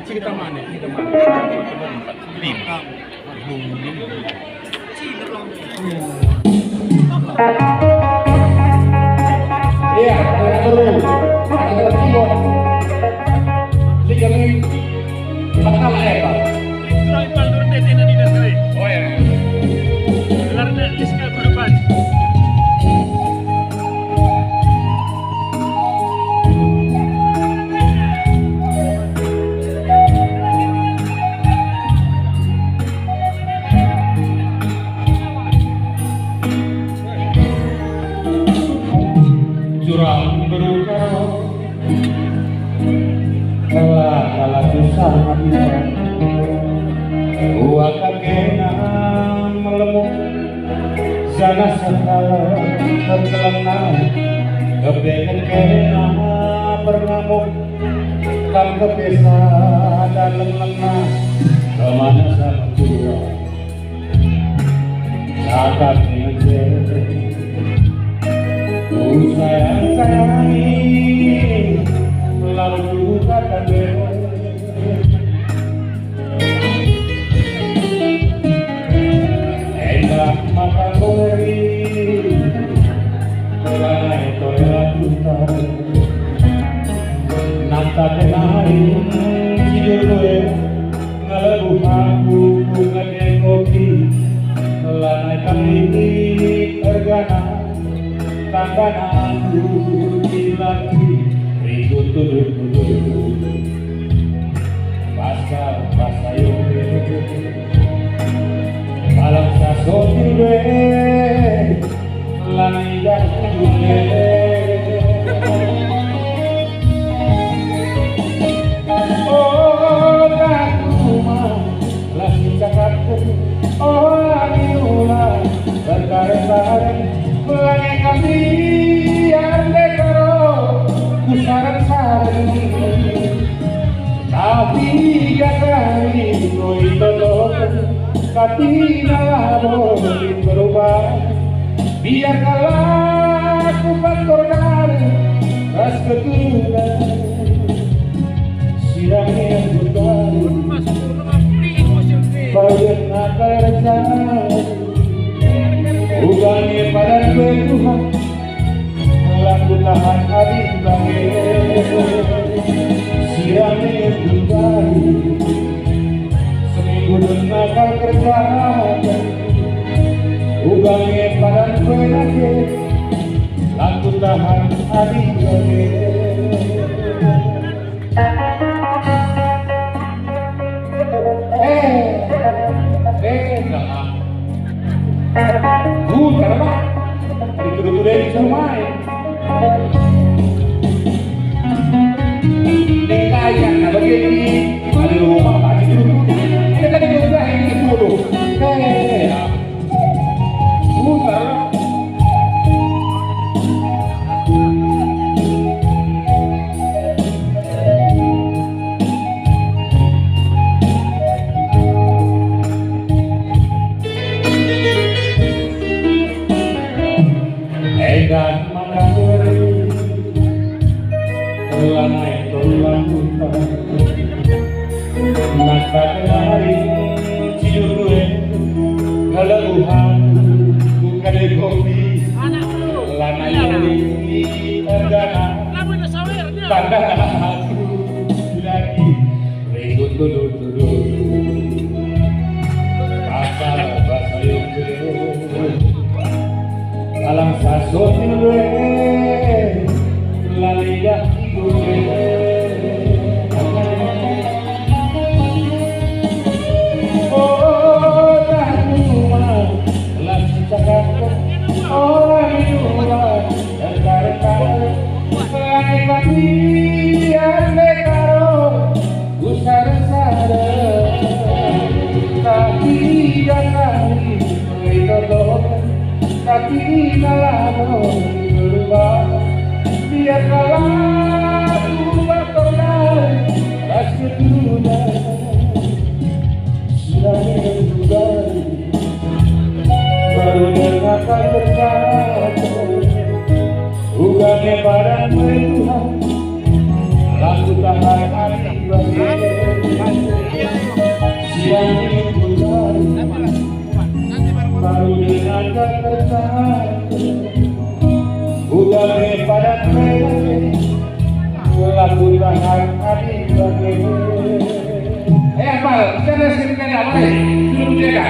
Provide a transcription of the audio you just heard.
Cerita mana? Cerita mana? Lima. Iya, terus ada keyboard. Jadi kami bakal apa? Oh ya. Karena liskal berdepan. Jurang berukar kala susah Uwa kakena melemuk Sana sekala terkelana Kepengen kena berngamuk Kam kepesa dalam lengah Kemana sama jua Sakat ngejek sayang-sayangi lalu kata enak makan beri karena itu ratuta nata kenai tidur gue ngelebuh aku bunga kopi lanai kami tergana tangan aku dilagi ribut tuduh pasal yuk malam sasoti gue lanai dah gue oh dah rumah lagi cakap oh lagi ulah berkarya Pelangnya kami yang dekaro Kusaran-saran Tapi kami Noi tolong Tapi nalabo berubah Biar kalah Kupat korban Ras keturunan Sidangnya yang bukan Bayan nakal rencana Ugani pada Tuhan laku tahan adik bangir siangnya kembali seminggu nakal kerjaan Ugani pada Tuhan laku tahan adik bangir Kenapa? Itu dari semua ya. Dekayan, nah begini ada rumah pagi dulu. Kita tadi juga ini dulu. Mutar. Dan makan beri lanai tulang hutan nasa kenari cium gue ngelebuhan bukan kopi lanai ini tergana tanda aku lagi ribut dulu asal bahasa yang alam sasotin gue lalidah gue oh tak rumah lagi cakap oh rumah dan karena selain kami yang dekaro usara-sara tapi jangan itu tapi nalano berubah biar kalah berubah total ras keturunan sudah kembali baru akan bersatu ugame pada Tuhan lalu tahan hati bagi tak tertahan. Udah pada lagu tahan adik bagi. Apa? Jangan sering kena apa? Suruh jaga.